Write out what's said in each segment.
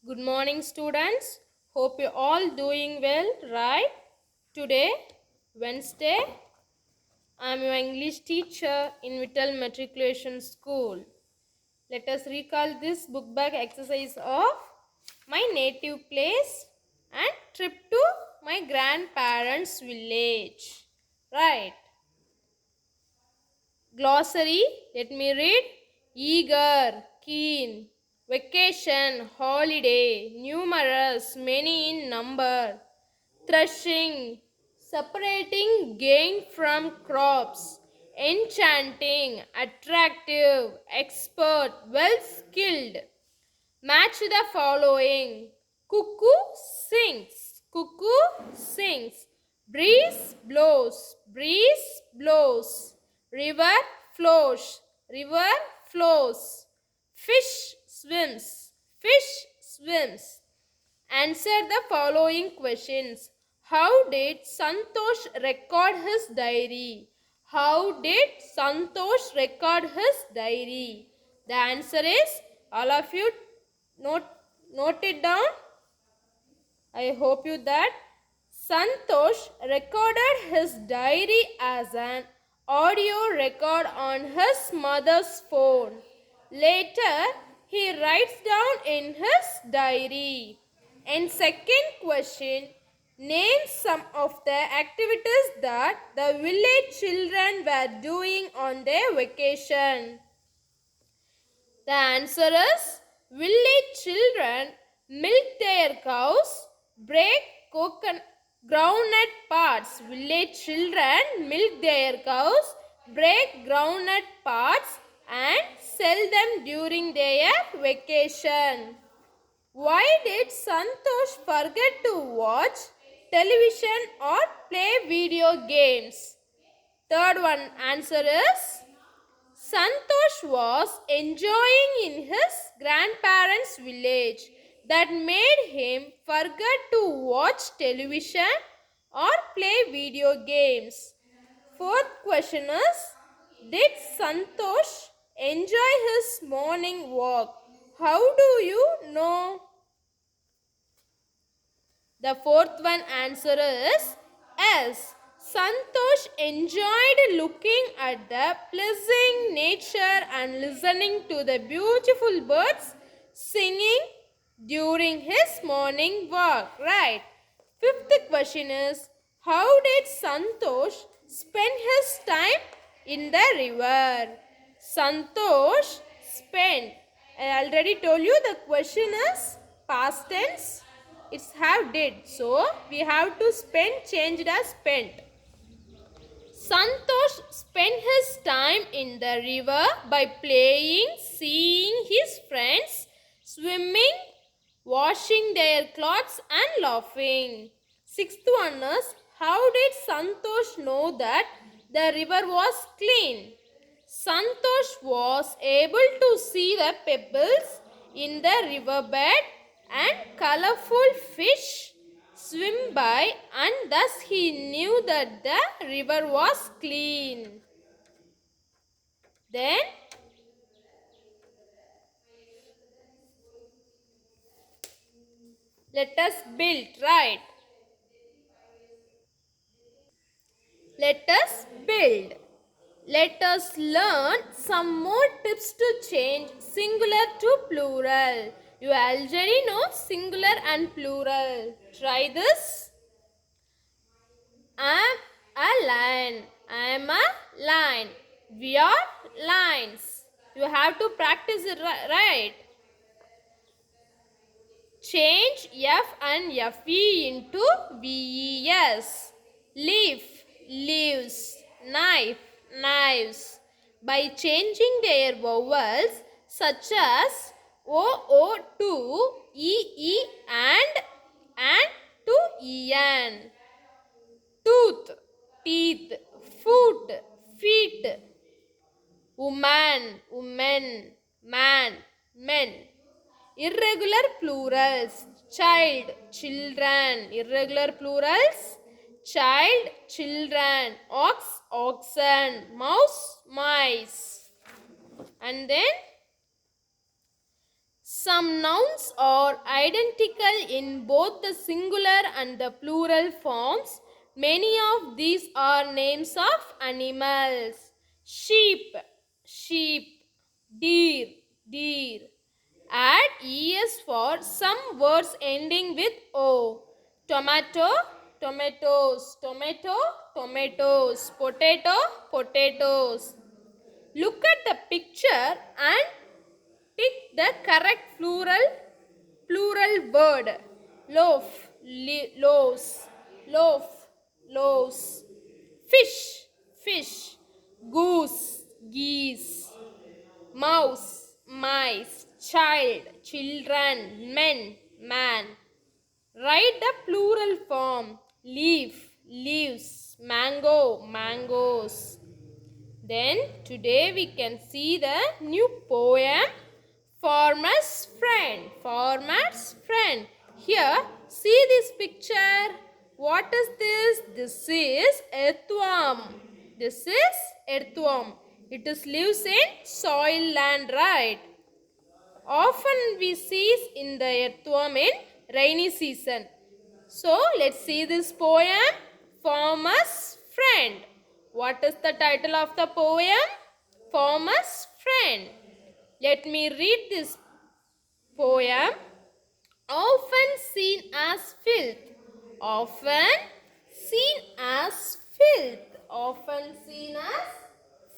Good morning, students. Hope you're all doing well, right? Today, Wednesday, I'm your English teacher in Vittal Matriculation School. Let us recall this book bag exercise of my native place and trip to my grandparents' village. Right. Glossary, let me read. Eager, keen, vacation, holiday, numerous, many in number, threshing, separating gain from crops, enchanting, attractive, expert, well skilled. Match the following. Cuckoo sings, cuckoo sings. Breeze blows, breeze blows. River flows, river flows. Fish swims, fish swims. Answer the following questions. How did Santosh record his diary? How did Santosh record his diary? The answer is, all of you note, note it down. I hope you that Santosh recorded his diary as an audio record on his mother's phone. Later, he writes down in his diary. And second question, name some of the activities that the village children were doing on their vacation. The answer is, village children milk their cows, break groundnut parts. Village children milk their cows, break groundnut parts and sell them during their vacation. Why did Santosh forget to watch television or play video games? Third one answer is, Santosh was enjoying in his grandparents' village. That made him forget to watch television or play video games. Fourth question is, did Santosh enjoy his morning walk? How do you know? The fourth one answer is yes. Santosh enjoyed looking at the pleasing nature and listening to the beautiful birds singing during his morning walk. Right. Fifth question is, how did Santosh spend his time in the river? Santosh spent. I already told you the question is past tense. It's have did. So we have to spend changed as spent. Santosh spent his time in the river by playing, seeing his friends, swimming, washing their clothes and laughing. Sixth one is, how did Santosh know that the river was clean? Santosh was able to see the pebbles in the riverbed and colorful fish swim by, and thus he knew that the river was clean. Then let us build, right? Let us build. Let us learn some more tips to change singular to plural. You already know singular and plural. Try this. I am a lion. I am a lion. We are lions. You have to practice it right. Change F and FE into VES. Leaf, leaves. Knife, knives. By changing their vowels such as OO to EE and to EN. Tooth, teeth. Foot, feet. Woman, women. Man, men. Irregular plurals, child, children. Irregular plurals, child, children. Ox, oxen. Mouse, mice. And then Some nouns are identical in both the singular and the plural forms. Many of these are names of animals. Sheep, sheep. Deer, deer. Add es for some words ending with o. Tomato, tomatoes. Tomato, tomatoes. Potato, potatoes. Look at the picture and pick the correct plural word. Loaf, loaves. Loaf, loaves. Fish, fish. Goose, geese. Mouse, mice. Child, children. Men, man. Write the plural form. Leaf, leaves. Mango, mangoes. Then today we can see the new poem, Farmer's Friend. Farmer's Friend. Here, see this picture. What is this? This is earthworm. This is earthworm. It is lives in soil land, right? Often we see in the earthworm in rainy season. So let's see this poem, Farmer's Friend. What is the title of the poem? Farmer's Friend. Let me read this poem. Often seen as filth. Often seen as filth. Often seen as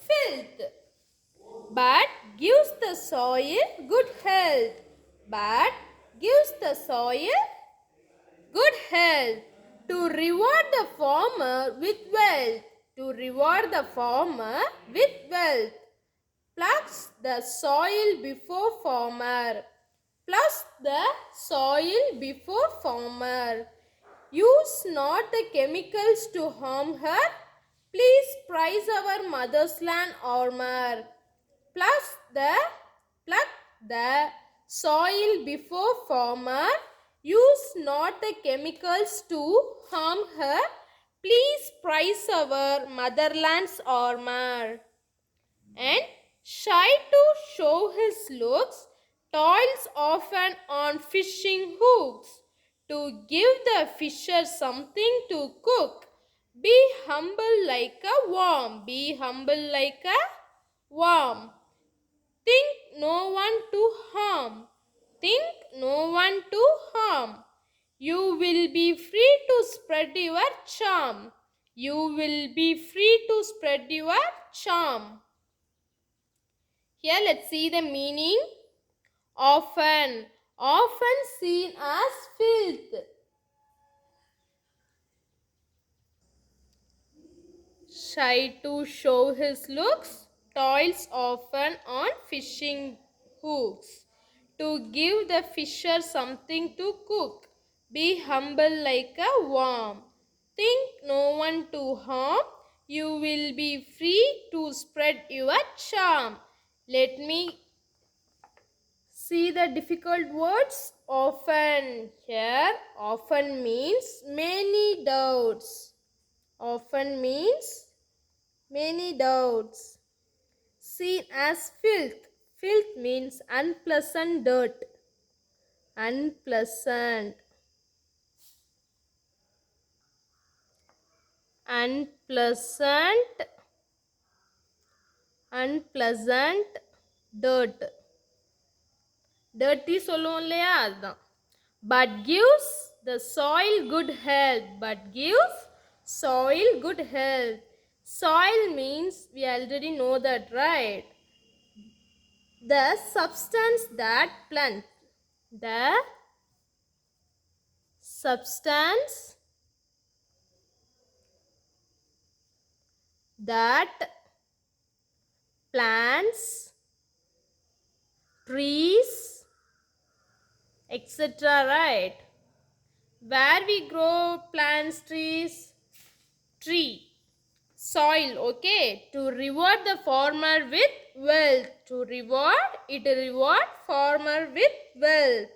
filth. But gives the soil good health. But gives the soil good health. To reward the farmer with wealth. To reward the farmer with wealth. Plus the soil before farmer. Plus the soil before farmer. Use not the chemicals to harm her. Please prize our mother's land armor. Pluck the soil before farmer. Use not the chemicals to harm her. Please prize our motherland's armor. And shy to show his looks, toils often on fishing hooks. To give the fisher something to cook. Be humble like a worm. Be humble like a worm. Think no one to harm. Think no one to harm. You will be free to spread your charm. You will be free to spread your charm. Here let's see the meaning. Often, often seen as filth. Shy to show his looks, toils often on fishing hooks. To give the fisher something to cook, be humble like a worm. Think no one to harm, you will be free to spread your charm. Let me see the difficult words. Often. Here, often means many doubts. Often means many doubts. Seen as filth. Filth means unpleasant dirt. Unpleasant. Unpleasant. Unpleasant dirt. Dirty சொல்லுவோம் இல்லையா அதுதான். But gives the soil good health. But gives soil good health. Soil means we already know that, right? The substance that plant. The substance that plants, trees, etc. Right? Where we grow plants, trees? Tree. Soil, okay? To reward the farmer with wealth. To reward, it reward farmer with wealth.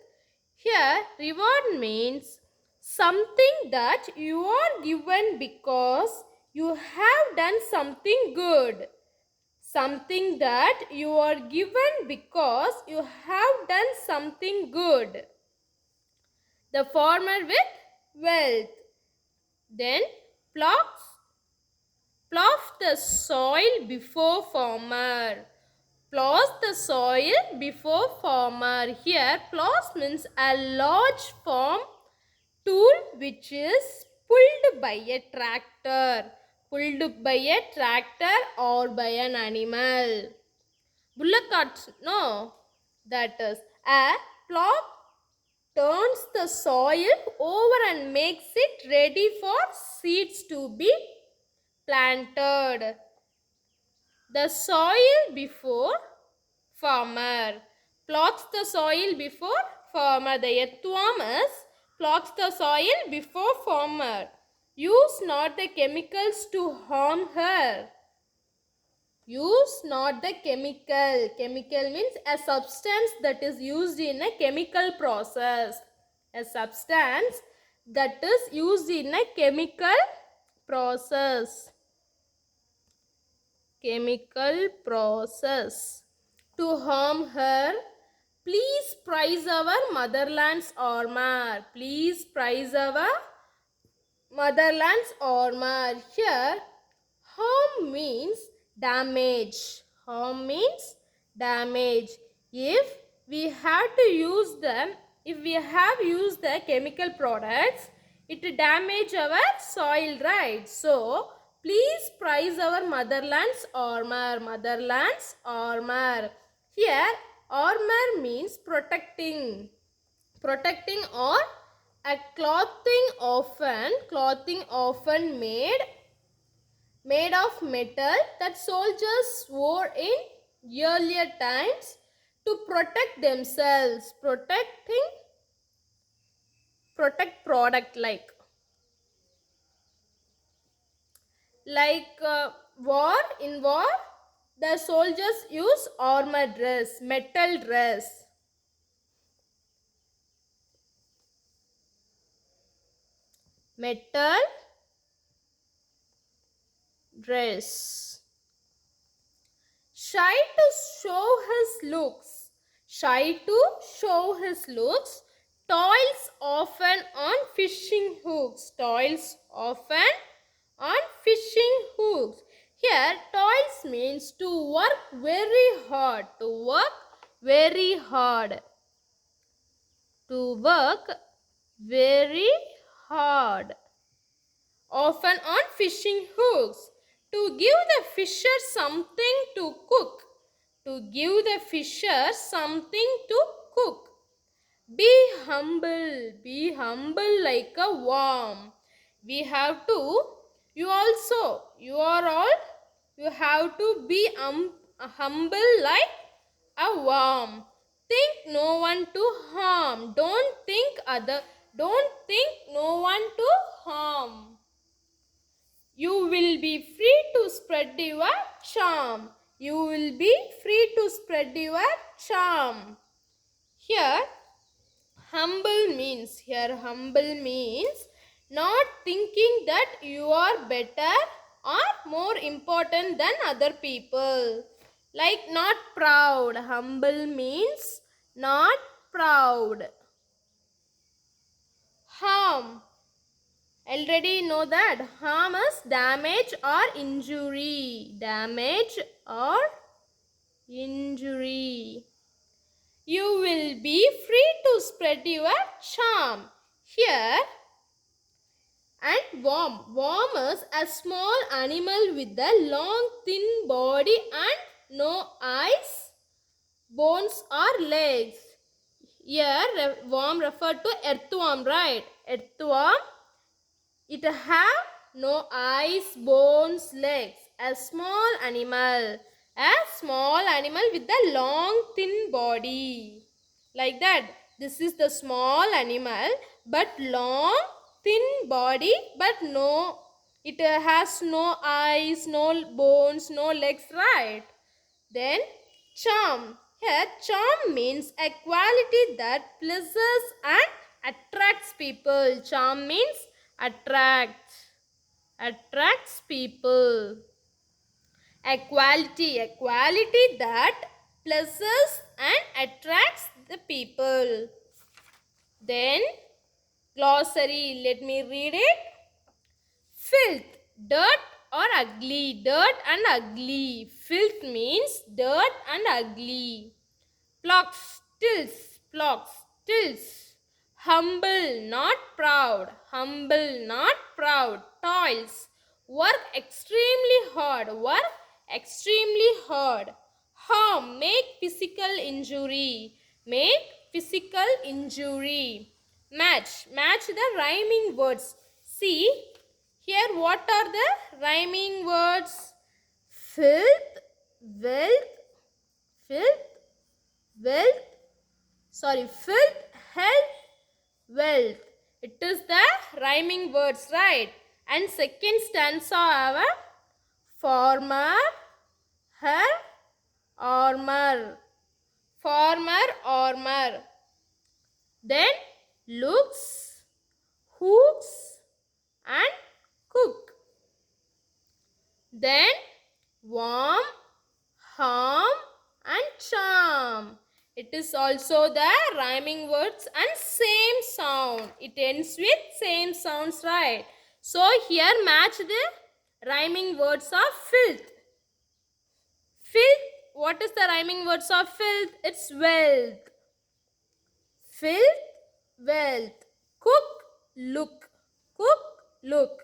Here, reward means something that you are given because you have done something good. Something that you are given because you have done something good. The farmer with wealth. Then plough the soil before farmer. Plows the soil before farmer. Here plows means a large farm tool which is pulled by a tractor. Pulled by a tractor or by an animal. Bullock carts, no. That is a plow turns the soil over and makes it ready for seeds to be planted. The soil before farmer. Plots the soil before farmer. The earthworm is plots the soil before farmer. Use not the chemicals to harm her. Use not the chemical. Chemical means a substance that is used in a chemical process. A substance that is used in a chemical process. Chemical process. To harm her. Please prize our motherland's armor. Please prize our motherland's armor. Here harm means damage. Harm means damage. If we have used the chemical products, it damage our soil, right? So please prize our motherland's armor. Motherland's armor. Here armor means protecting. Protecting or a clothing often made of metal that soldiers wore in earlier times to protect themselves. Protect product like war. In war the soldiers use armor dress, metal dress. Metal dress. Shy to show his looks. Shy to show his looks. Toils often on fishing hooks. Toils often on fishing hooks. Here toils means to work very hard. To work very hard. To work very hard. Often on fishing hooks. To give the fisher something to cook. To give the fisher something to cook. Be humble. Be humble like a worm. We have to, you have to be humble like a worm. Think no one to harm. Don't think no one to harm. You will be free to spread your charm. You will be free to spread your charm. Here humble means not thinking that you are better or more important than other people. Like not proud. Humble means not proud. Harm. Already know that harm is damage or injury. Damage or injury. You will be free to spread your charm. Here and worm. Worm is a small animal with a long thin body and no eyes, bones or legs. Here worm referred to earthworm, right? Earthworm. It have no eyes, bones, legs. A small animal with a long thin body. Like that. This is the small animal but long thin body, but it has no eyes, no bones, no legs, right? Then charm. Here charm means a quality that pleases and attracts people. Charm means attracts people. A quality that pleases and attracts the people. Then glossary, let me read it. Filth, dirt or ugly, dirt and ugly. Filth means dirt and ugly. Plocks, tills. Humble, not proud. Humble, not proud. Toils, work extremely hard. Work extremely hard. Harm, make physical injury. Make physical injury. Match the rhyming words. See, here what are the rhyming words? Filth, wealth, filth, wealth, filth, health, wealth. It is the rhyming words, right? And second stanza have farmer, her, armor. Farmer, armor. Then looks, hooks and cook. Then warm, harm and charm. It is also the rhyming words and same sound. It ends with same sounds, right? So here match the rhyming words of filth. Filth, what is the rhyming words of filth? It's wealth. Filth, wealth. Cook, look. Cook, look.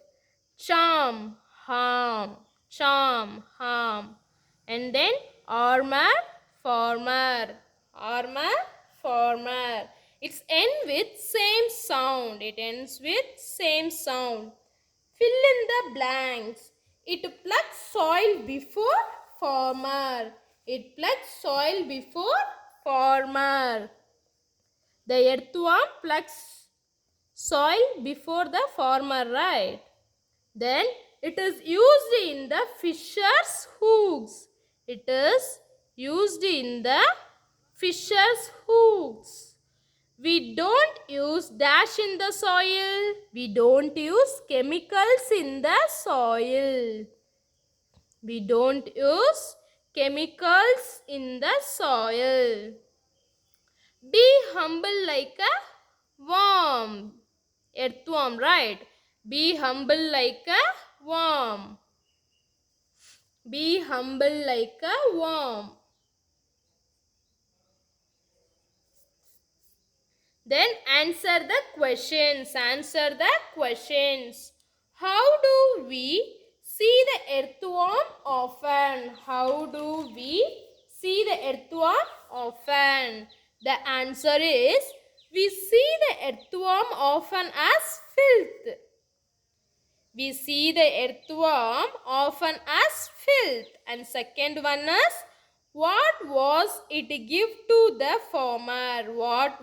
Charm, harm. Charm, harm. And then armor, farmer. Armor, farmer. It's end with same sound. It ends with same sound. Fill in the blanks. It plucks soil before farmer. It plucks soil before farmer. The earthworm plucks soil before the farmer, right? Then it is used in the fisher's hooks. It is used in the fisher's hooks. We don't use dash in the soil. We don't use chemicals in the soil. We don't use chemicals in the soil. Be humble like a worm. Earthworm, right? Be humble like a worm. Be humble like a worm. Then answer the questions. Answer the questions. How do we see the earthworm often? How do we see the earthworm often? The answer is we see the earthworm often as filth. We see the earthworm often as filth. And second one is, what was it give to the farmer? What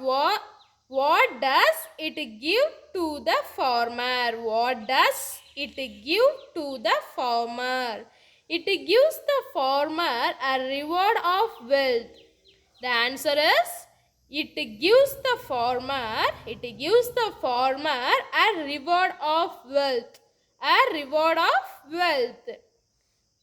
does it give to the farmer? What does it give to the farmer? It gives the farmer a reward of wealth. The answer is, it gives the farmer a reward of wealth. A reward of wealth.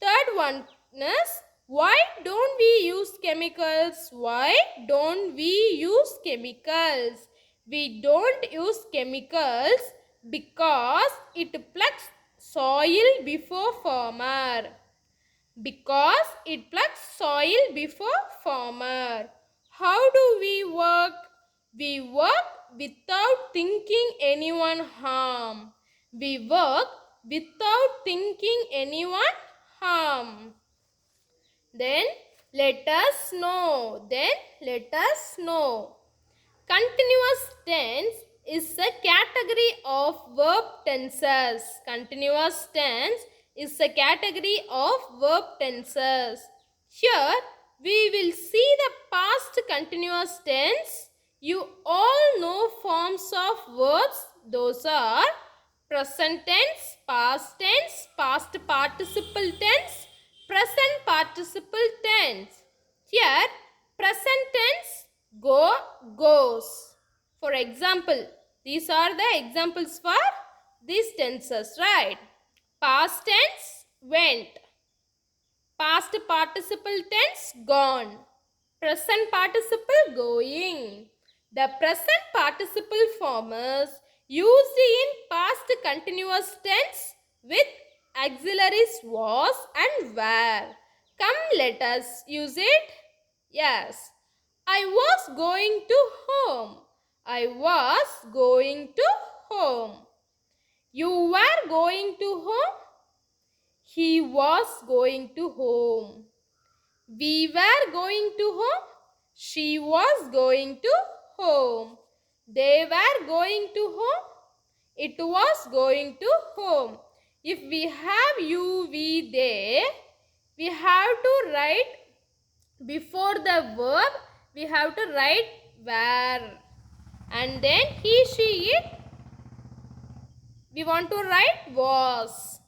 Third one is, why don't we use chemicals? Why don't we use chemicals? We don't use chemicals because it plucks soil before farmer. Because it plucks soil before farmer. How do we work? We work without thinking anyone harm. We work without thinking anyone harm. Then let us know. Continuous tense is a category of verb tenses. Continuous tense is a category of verb tenses. Here we will see the past continuous tense. You all know forms of verbs. Those are present tense, past tense, past participle tense, present participle tense. Here present tense go, goes. For example, these are the examples for these tenses, right? Past tense went. Past participle tense gone. Present participle going. The present participle form is used in past continuous tense with auxiliaries was and were. Come, let us use it. Yes. I was going to home. I was going to home. You were going to home. He was going to home. We were going to home. She was going to home. They were going to home. It was going to home. If we have you, we, they, we have to write before the verb, we have to write where. And then he, she, it, we want to write was.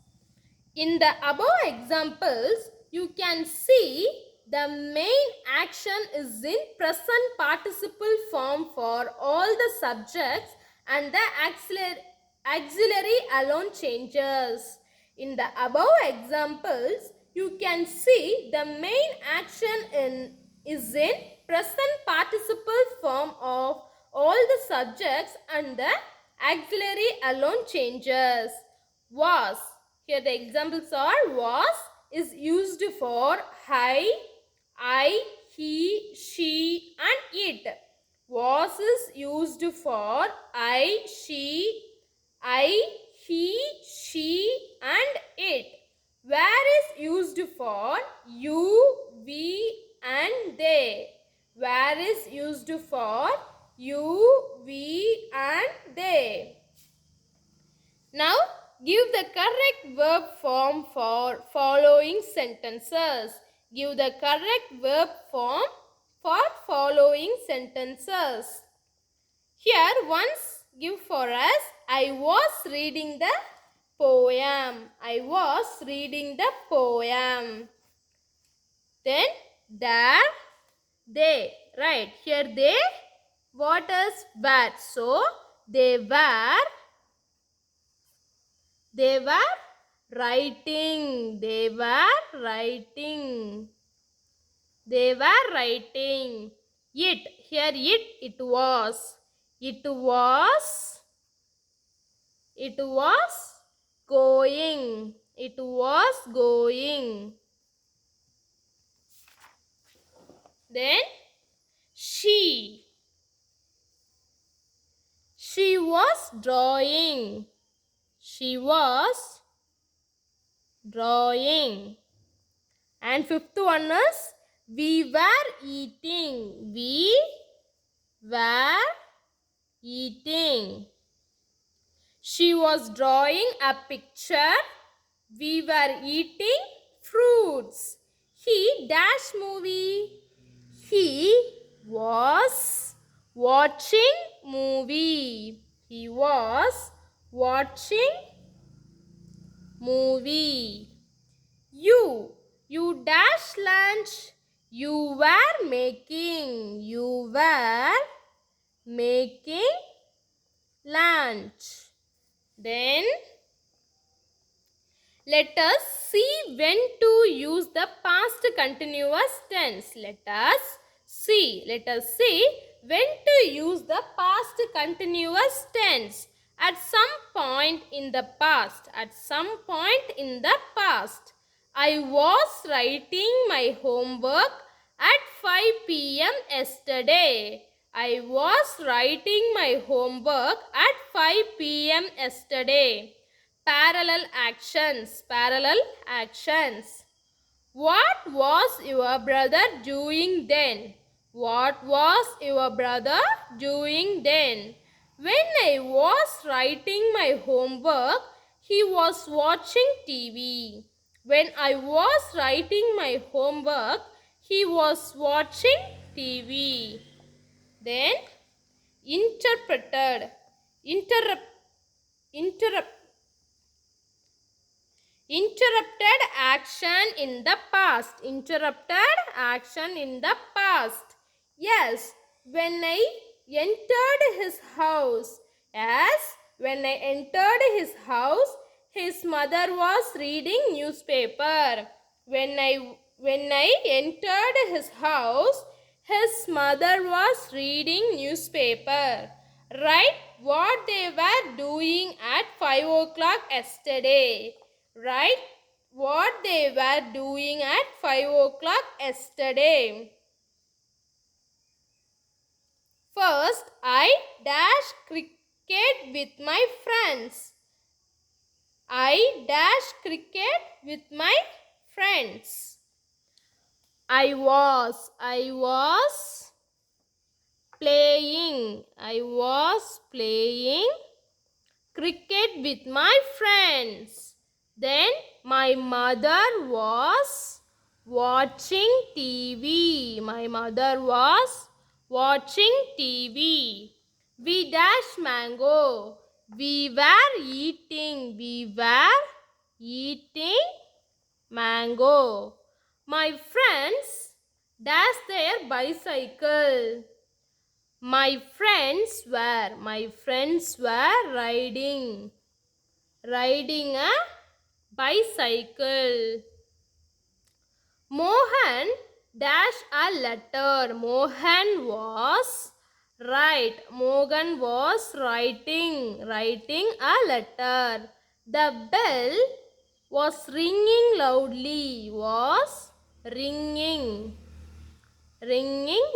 In the above examples, you can see the main action is in present participle form for all the subjects and the auxiliary alone changes. In the above examples, you can see the main action is in present participle form of all the subjects and the auxiliary alone changes. Was. Here the examples are was is used for I, he, she and it. Was is used for I, he, she and it. Where is used for you, we and they. Where is used for you, we and they. Now, give the correct verb form for following sentences. Give the correct verb form for following sentences. Here, once give for us, I was reading the poem. I was reading the poem. Then, there, they. Right, here they, what is were? So, they were writing. They were writing. They were writing. It. Here it was. It was going. It was going. Then she. She was drawing. She was drawing. And fifth one is we were eating. We were eating. She was drawing a picture. We were eating fruits. He dash movie. He was watching movie. He was watching movie. You dash lunch. You were making lunch. Then let us see when to use the past continuous tense. Let us see when to use the past continuous tense. At some point in the past. I was writing my homework at 5 p.m. yesterday. I was writing my homework at 5 p.m. yesterday. Parallel actions. What was your brother doing then? When I was writing my homework, he was watching TV. When I was writing my homework, he was watching TV. Then, interrupted action in the past. Yes, when I entered his house. His mother was reading newspaper. When I When I entered his house, his mother was reading newspaper. Write what they were doing at 5 o'clock yesterday. Write what they were doing at 5 o'clock yesterday. First, I dash cricket with my friends. I dash cricket with my friends. I was playing cricket with my friends. Then my mother was watching TV. My mother was watching TV. We dash mango. We were eating mango. My friends dash their bicycle. My friends were riding a bicycle. Mohan dash a letter. Mohan was writing a letter. The bell was ringing loudly. Ringing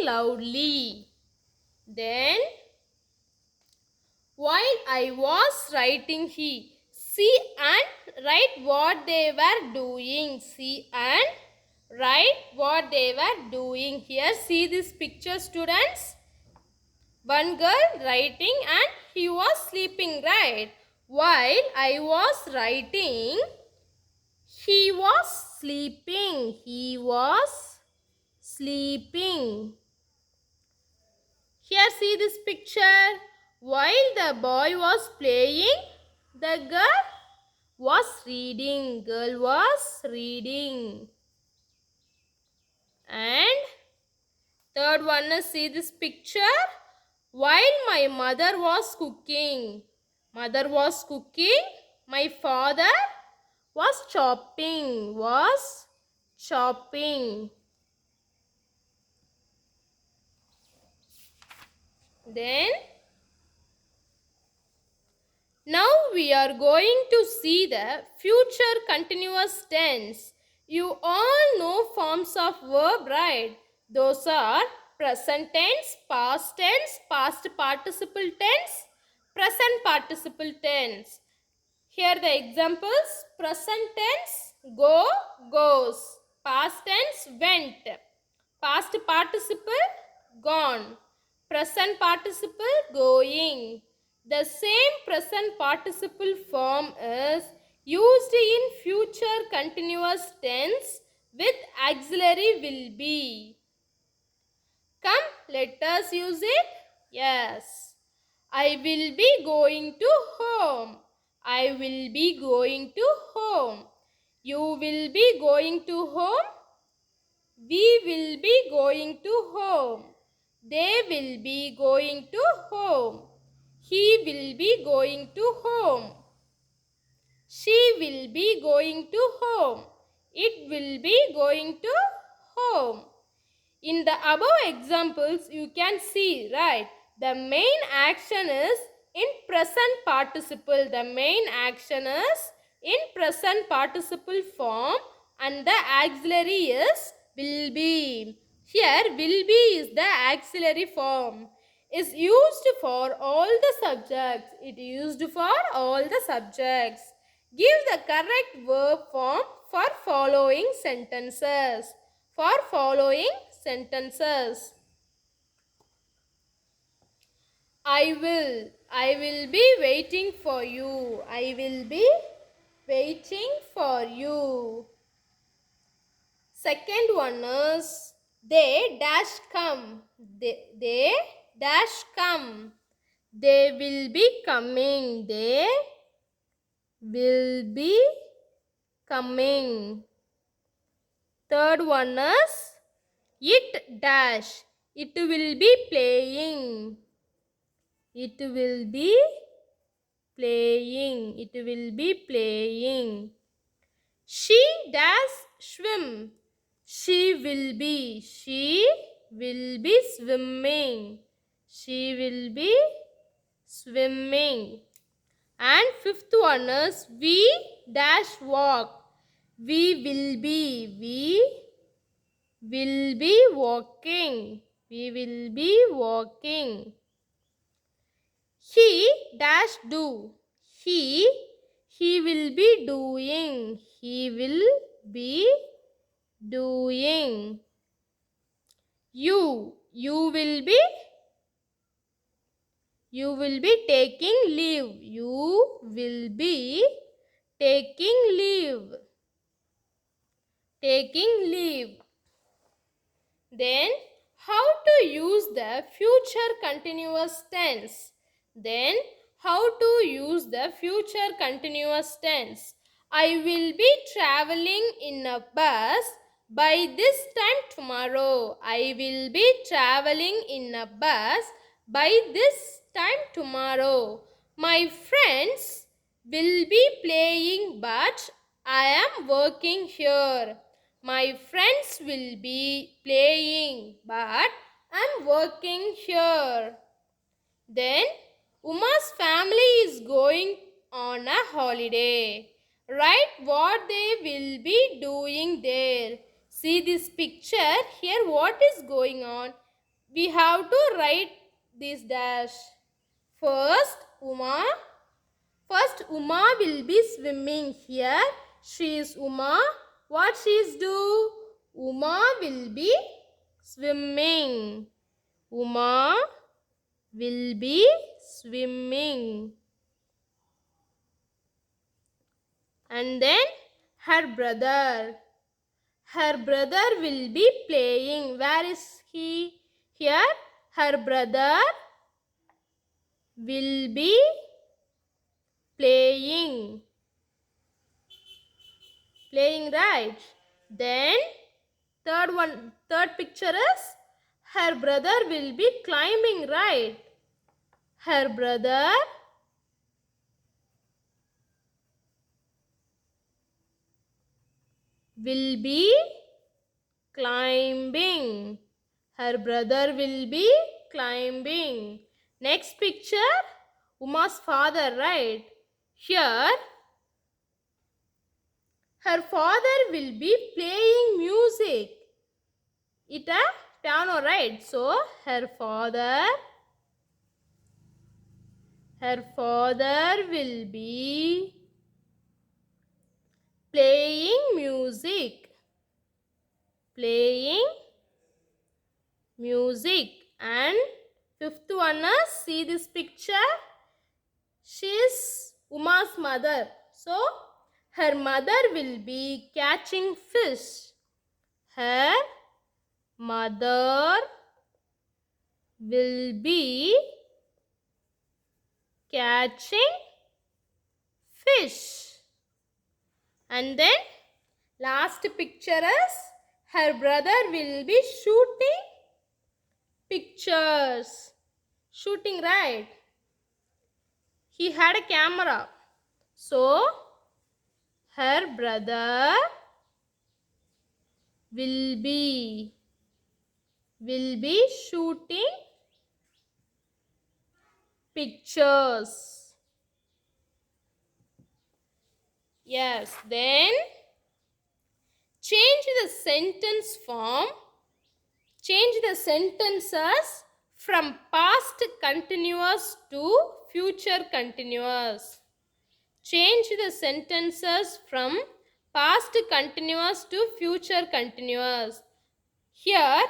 loudly. Then while I was writing, see and write what they were doing. See and write what they were doing. Here, see this picture, students. One girl writing and he was sleeping, right? While I was writing, he was sleeping. Here, see this picture. While the boy was playing, the girl was reading. And third one is, see this picture. While my mother was cooking, my father was chopping. Then now we are going to see the future continuous tense. You all know forms of verb, right? Those are present tense, past tense, past participle tense, present participle tense. Here the examples: present tense, go, goes. Past tense, went. Past participle, gone. Present participle, going. The same present participle form is used in future continuous tense with auxiliary will be. Come, let us use it. Yes. I will be going to home. I will be going to home. You will be going to home. We will be going to home. They will be going to home. He will be going to home. She will be going to home. It will be going to home. In the above examples, you can see, right? The main action is in present participle. The main action is in present participle form and the auxiliary is will be. Here, will be is the auxiliary form. Is used for all the subjects. It is used for all the subjects. Give the correct verb form for following sentences. I will be waiting for you. I will be waiting for you. Second one is they dash come. They dash come. They will be coming. They will be coming. Third one is it dash. It will be playing. It will be playing. It will be playing. She dash swim. She will be. She will be swimming. She will be swimming. And fifth one is we dash walk. We will be. We will be walking. We will be walking. He dash do. He will be doing. He will be doing. You will be taking leave. You will be taking leave. Taking leave. Then how to use the future continuous tense? Then how to use the future continuous tense? I will be traveling in a bus by this time tomorrow. I will be traveling in a bus by this time tomorrow. My friends will be playing, but I am working here. My friends will be playing, but I'm working here. Then Uma's family is going on a holiday. Write what they will be doing there. See this picture here. What is going on? We have to write this dash. First Uma will be swimming here. She is Uma. What she is do? Uma will be swimming. Uma will be swimming. And then her brother. Her brother will be playing. Where is he? Here. Her brother will be playing. Playing, right? Then third picture is her brother will be climbing, right? Her brother will be climbing. Her brother will be climbing. Next picture, Uma's father, right? Here her father will be playing music. It a piano, right? So her father will be playing music. Playing music. And fifth one is, see this picture. She is Uma's mother. So her mother will be catching fish. Her mother will be catching fish. And then last picture is her brother will be shooting pictures. Shooting, right? He had a camera. So her brother will be shooting pictures. Yes, then change the sentence form. Change the sentences from past continuous to future continuous. Change the sentences from past continuous to future continuous. Here,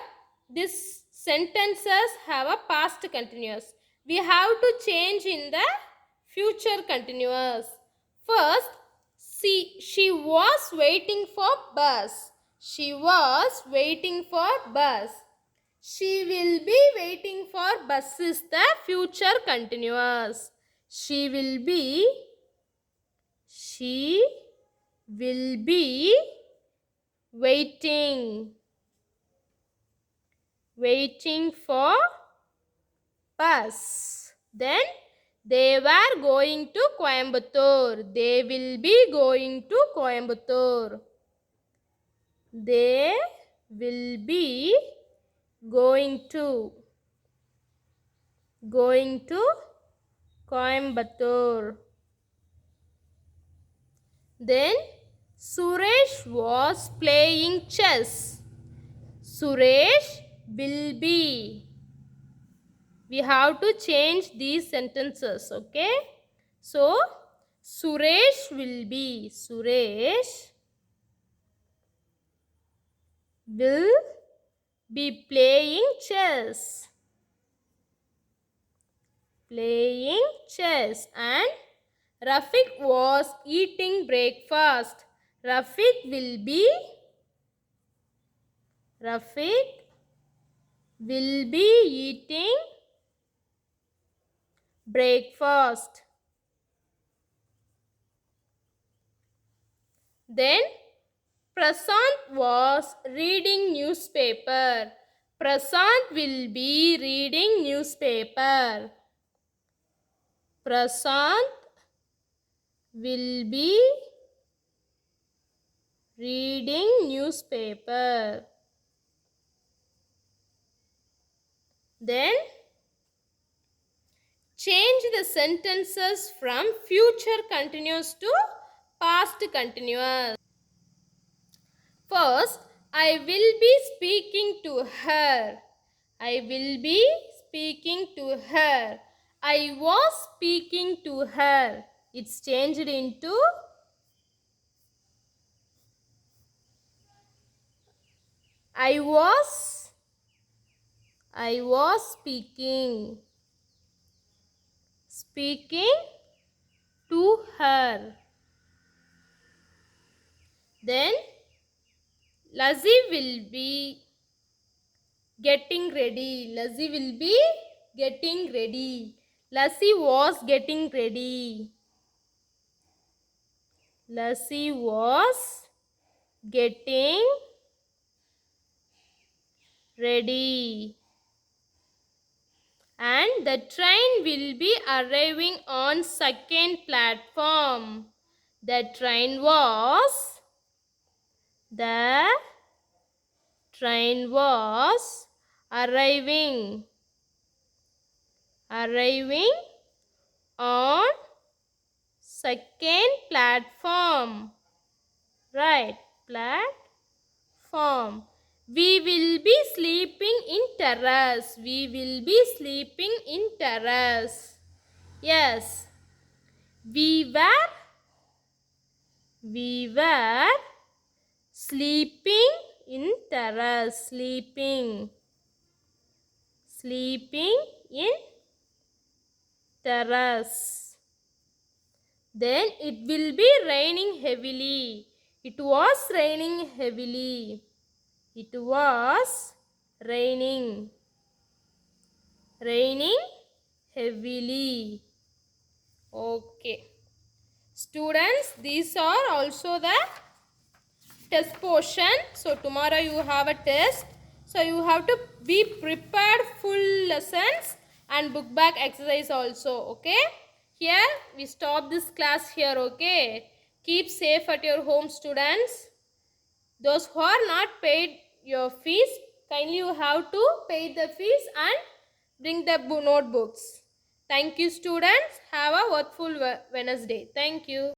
these sentences have a past continuous. We have to change in the future continuous. First, she was waiting for bus. She was waiting for bus. She will be waiting for bus is the future continuous. She will be waiting for bus. Then they were going to Coimbatore. They will be going to Coimbatore. They will be going to Coimbatore. Then Suresh was playing chess. Suresh will be. We have to change these sentences, okay? So Suresh will be. Suresh will be playing chess. Playing chess. And Rafiq was eating breakfast. Rafiq will be eating breakfast. Then Prasant was reading newspaper. Prasant will be reading newspaper. Prasant will be reading newspaper. Then change the sentences from future continuous to past continuous. First, I will be speaking to her. I will be speaking to her. I was speaking to her. It's changed into I was speaking to her. Then Lazi will be getting ready. Lazi will be getting ready. Lassie was getting ready. Lassie was getting ready. And the train will be arriving on second platform. The train was arriving on second platform. Right, platform. We will be sleeping in terrace. We will be sleeping in terrace. Yes. We were sleeping in terrace. Sleeping in terrace. Then it will be raining heavily. It was raining heavily. It was raining heavily. Okay. Students, these are also the test portion. So tomorrow you have a test. So you have to be prepared full lessons and book back exercise also. Okay. Here we stop this class here. Okay. Keep safe at your home, students. Those who are not paid your fees, kindly you have to pay the fees and bring the notebooks. Thank you, students. Have a worthful Wednesday. Thank you.